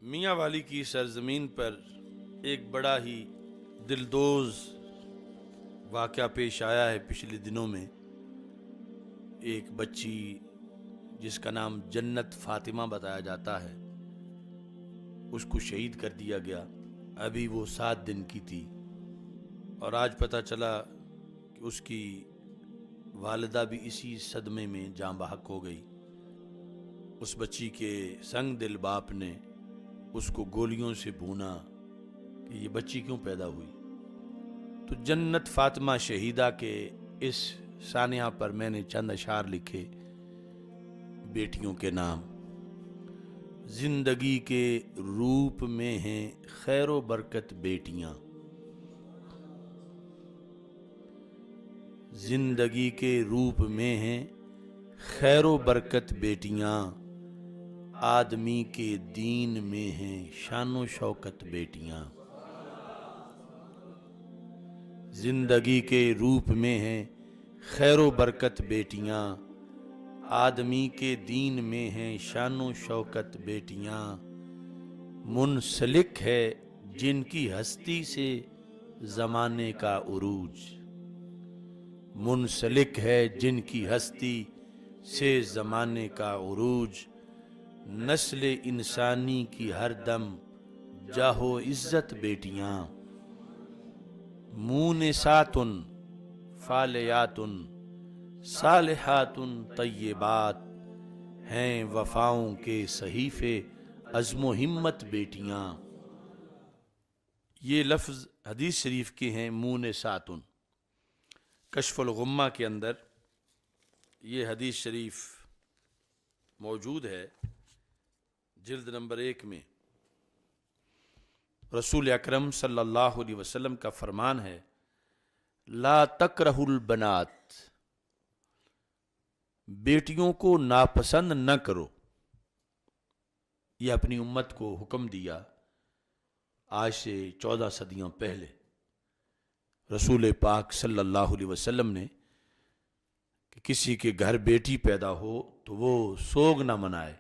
میاں والی کی سرزمین پر ایک بڑا ہی دلدوز واقعہ پیش آیا ہے پچھلے دنوں میں۔ ایک بچی جس کا نام جنت فاطمہ بتایا جاتا ہے، اس کو شہید کر دیا گیا۔ ابھی وہ 7 دن کی تھی اور آج پتہ چلا کہ اس کی والدہ بھی اسی صدمے میں جاں بحق ہو گئی۔ اس بچی کے سنگ دل باپ نے اس کو گولیوں سے بھونا کہ یہ بچی کیوں پیدا ہوئی۔ تو جنت فاطمہ شہیدہ کے اس سانحہ پر میں نے چند اشعار لکھے بیٹیوں کے نام۔ زندگی کے روپ میں ہیں خیر و برکت بیٹیاں، زندگی کے روپ میں ہیں خیر و برکت بیٹیاں، آدمی کے دین میں ہیں شان و شوکت بیٹیاں۔ زندگی کے روپ میں ہیں خیر و برکت بیٹیاں، آدمی کے دین میں ہیں شان و شوکت بیٹیاں۔ منسلک ہے جن کی ہستی سے زمانے کا عروج، منسلک ہے جن کی ہستی سے زمانے کا عروج، نسل انسانی کی ہر دم جاہ و عزت بیٹیاں۔ مونسات فالیات صالحات طیبات، ہیں وفاؤں کے صحیفے عزم و ہمت بیٹیاں۔ یہ لفظ حدیث شریف کے ہیں مونسات۔ کشف الغمہ کے اندر یہ حدیث شریف موجود ہے، جلد نمبر 1 میں۔ رسول اکرم صلی اللہ علیہ وسلم کا فرمان ہے، لا تکرہ البنات، بیٹیوں کو ناپسند نہ کرو۔ یہ اپنی امت کو حکم دیا آج سے 14 صدیوں پہلے رسول پاک صلی اللہ علیہ وسلم نے، کہ کسی کے گھر بیٹی پیدا ہو تو وہ سوگ نہ منائے۔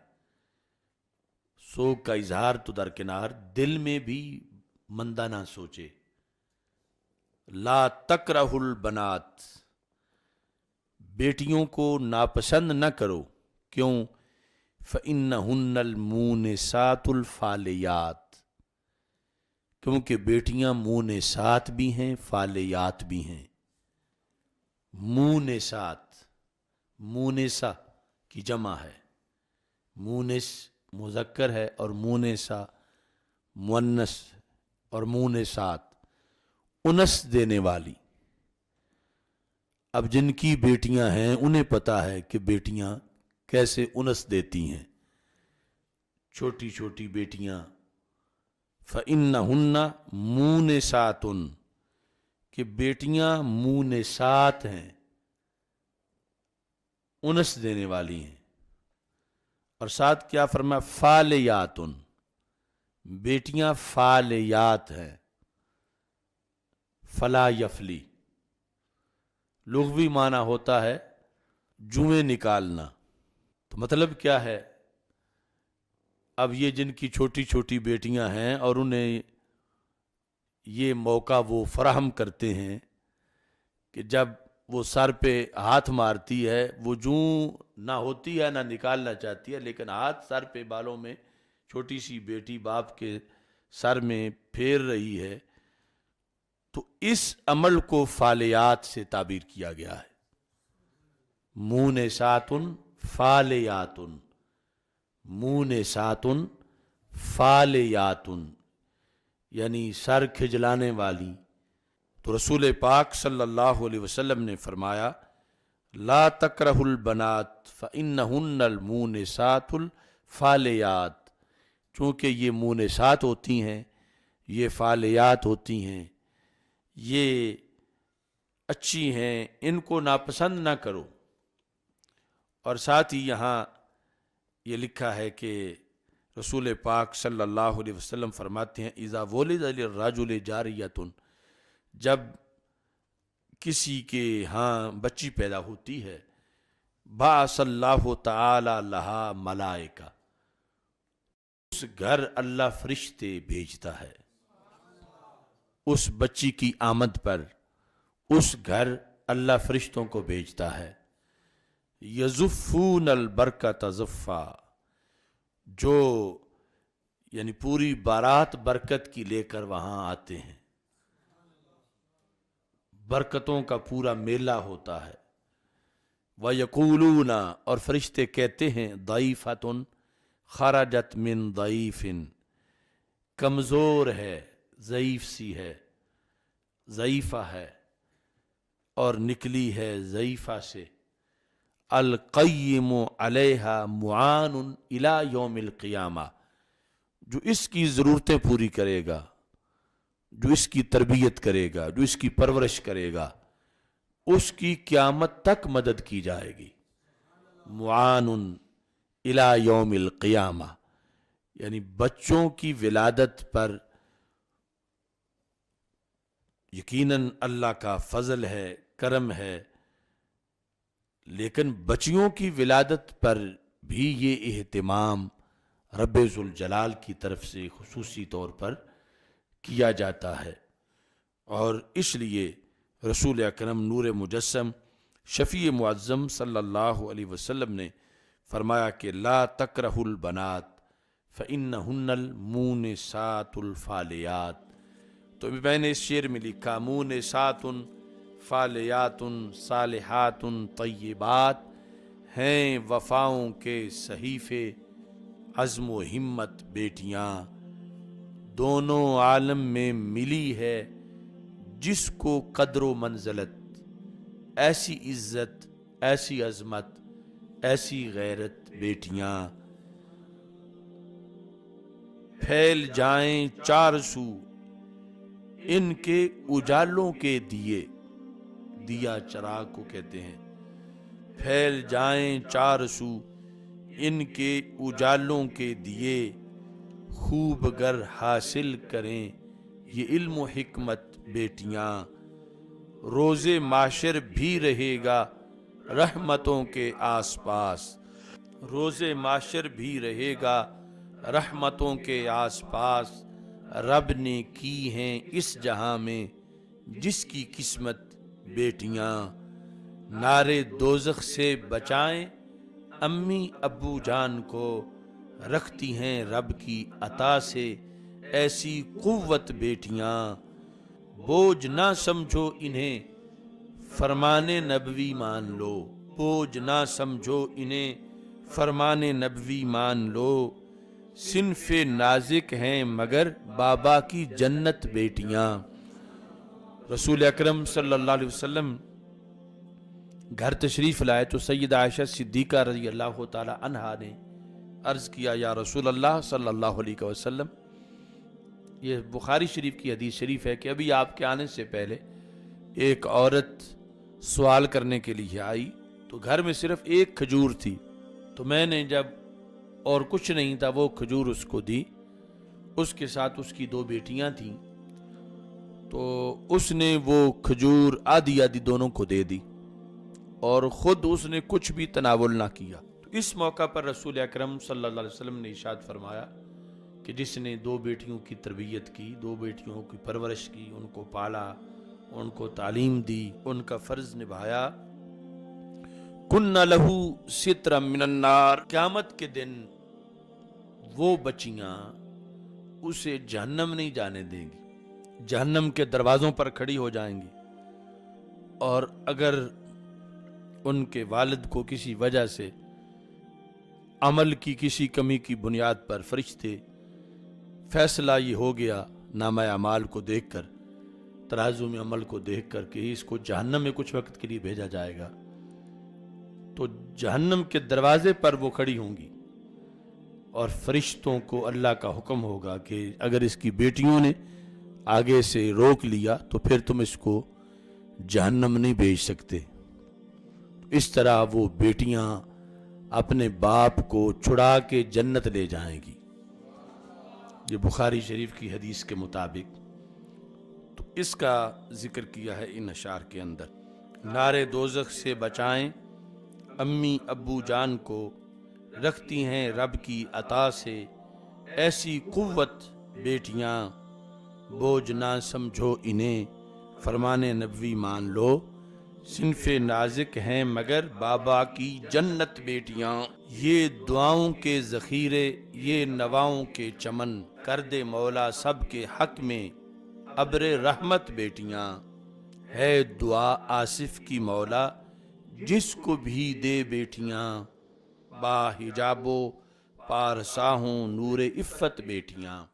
سوگ کا اظہار تو درکنار، دل میں بھی مندہ نہ سوچے۔ لا تکرہ البنات، بیٹیوں کو ناپسند نہ کرو۔ کیوں؟ فإنہن المونسات الفالیات، کیونکہ بیٹیاں مونسات بھی ہیں فالیات بھی ہیں۔ مونسات، مونسہ کی جمع ہے، مونس مذکر ہے اور مونسہ مؤنث، اور مونسات انس دینے والی۔ اب جن کی بیٹیاں ہیں انہیں پتا ہے کہ بیٹیاں کیسے انس دیتی ہیں، چھوٹی چھوٹی بیٹیاں۔ فإنہن مونسات، کہ بیٹیاں مونسات ہیں، انس دینے والی ہیں۔ اور ساتھ کیا فرمایا؟ فالیات، بیٹیاں فالیات ہیں۔ فلا یفلی لغوی معنی ہوتا ہے جوئیں نکالنا۔ تو مطلب کیا ہے؟ اب یہ جن کی چھوٹی چھوٹی بیٹیاں ہیں اور انہیں یہ موقع وہ فراہم کرتے ہیں کہ جب وہ سر پہ ہاتھ مارتی ہے، وہ جوں نہ ہوتی ہے نہ نکالنا چاہتی ہے، لیکن ہاتھ سر پہ بالوں میں چھوٹی سی بیٹی باپ کے سر میں پھیر رہی ہے، تو اس عمل کو فالیات سے تعبیر کیا گیا ہے۔ مونسات فالیات، مونسات فالیات، یعنی سر کھجلانے والی۔ تو رسول پاک صلی اللہ علیہ وسلم نے فرمایا، لا تکرہ البنات فإنہن المونسات الفالیات، چونکہ یہ مونسات ہوتی ہیں، یہ فالیات ہوتی ہیں، یہ اچھی ہیں، ان کو ناپسند نہ کرو۔ اور ساتھ ہی یہاں یہ لکھا ہے کہ رسول پاک صلی اللہ علیہ وسلم فرماتے ہیں، اذا ولد للرجل جاریۃ، جب کسی کے ہاں بچی پیدا ہوتی ہے، بعث اللہ تعالی لہا ملائکہ، اس گھر اللہ فرشتے بھیجتا ہے، اس بچی کی آمد پر اس گھر اللہ فرشتوں کو بھیجتا ہے۔ یزفون البرکۃ زفا، جو یعنی پوری بارات برکت کی لے کر وہاں آتے ہیں، برکتوں کا پورا میلہ ہوتا ہے۔ وَيَقُولُونَ، اور فرشتے کہتے ہیں، ضَعِیفَةٌ خَرَجَتْ مِن ضَعِیفٍ، کمزور ہے، ضعیف سی ہے، ضعیفہ ہے اور نکلی ہے ضعیفہ سے۔ القیم علیہا معان الی یوم القیامہ، جو اس کی ضرورتیں پوری کرے گا، جو اس کی تربیت کرے گا، جو اس کی پرورش کرے گا، اس کی قیامت تک مدد کی جائے گی۔ معان الی یوم القیامہ، یعنی بچوں کی ولادت پر یقیناً اللہ کا فضل ہے، کرم ہے، لیکن بچیوں کی ولادت پر بھی یہ اہتمام رب ذوالجلال کی طرف سے خصوصی طور پر کیا جاتا ہے۔ اور اس لیے رسول اکرم نور مجسم شفیع معظم صلی اللہ علیہ وسلم نے فرمایا کہ لا تکرہ البنات فإنہن المونسات الفالیات۔ تو میں نے اس شعر میں لکھا، مونسات فالیات صالحات طیبات، ہیں وفاؤں کے صحیفے عزم و ہمت بیٹیاں، دونوں عالم میں ملی ہے جس کو قدر و منزلت، ایسی عزت، ایسی عظمت، ایسی غیرت بیٹیاں، پھیل جائیں چار سو ان کے اجالوں کے دیے، دیا چراغ کو کہتے ہیں، پھیل جائیں چار سو ان کے اجالوں کے دیے، خوب گر حاصل کریں یہ علم و حکمت بیٹیاں، روز معاشر بھی رہے گا رحمتوں کے آس پاس، روز معاشر بھی رہے گا رحمتوں کے آس پاس، رب نے کی ہیں اس جہاں میں جس کی قسمت بیٹیاں، نارے دوزخ سے بچائیں امی ابو جان کو، رکھتی ہیں رب کی عطا سے ایسی قوت بیٹیاں، بوجھ نہ سمجھو انہیں فرمان نبوی مان لو، بوجھ نہ سمجھو انہیں فرمان نبوی مان لو، صنف نازک ہیں مگر بابا کی جنت بیٹیاں۔ رسول اکرم صلی اللہ علیہ وسلم گھر تشریف لائے تو سیدہ عائشہ صدیقہ رضی اللہ تعالی عنہا نے عرض کیا، یا رسول اللہ صلی اللہ علیہ وسلم، یہ بخاری شریف کی حدیث شریف ہے کہ ابھی آپ کے آنے سے پہلے ایک عورت سوال کرنے کے لیے آئی تو گھر میں صرف ایک کھجور تھی، تو میں نے جب اور کچھ نہیں تھا وہ کھجور اس کو دی، اس کے ساتھ اس کی دو بیٹیاں تھیں، تو اس نے وہ کھجور آدھی آدھی دونوں کو دے دی اور خود اس نے کچھ بھی تناول نہ کیا۔ تو اس موقع پر رسول اکرم صلی اللہ علیہ وسلم نے ارشاد فرمایا کہ جس نے دو بیٹیوں کی تربیت کی، دو بیٹیوں کی پرورش کی، ان کو پالا، ان کو تعلیم دی، ان کا فرض نبھایا، کن لہو سترا من النار، قیامت کے دن وہ بچیاں اسے جہنم نہیں جانے دیں گی، جہنم کے دروازوں پر کھڑی ہو جائیں گی، اور اگر ان کے والد کو کسی وجہ سے عمل کی کسی کمی کی بنیاد پر فرشتے فیصلہ یہ ہو گیا نامہ اعمال کو دیکھ کر، ترازو میں عمل کو دیکھ کر کہ اس کو جہنم میں کچھ وقت کے لیے بھیجا جائے گا، تو جہنم کے دروازے پر وہ کھڑی ہوں گی اور فرشتوں کو اللہ کا حکم ہوگا کہ اگر اس کی بیٹیوں نے آگے سے روک لیا تو پھر تم اس کو جہنم نہیں بھیج سکتے۔ اس طرح وہ بیٹیاں اپنے باپ کو چھڑا کے جنت لے جائیں گی، یہ بخاری شریف کی حدیث کے مطابق۔ تو اس کا ذکر کیا ہے ان اشعار کے اندر، نارے دوزخ سے بچائیں امی ابو جان کو، رکھتی ہیں رب کی عطا سے ایسی قوت بیٹیاں بوجھ نہ سمجھو انہیں، فرمان نبوی مان لو صنف نازک ہیں مگر بابا کی جنت بیٹیاں۔ یہ دعاؤں کے ذخیرے، یہ نواؤں کے چمن، کر دے مولا سب کے حق میں ابر رحمت بیٹیاں۔ ہے دعا آصف کی مولا جس کو بھی دے بیٹیاں، با حجاب و پارسا ہوں نور عفت بیٹیاں۔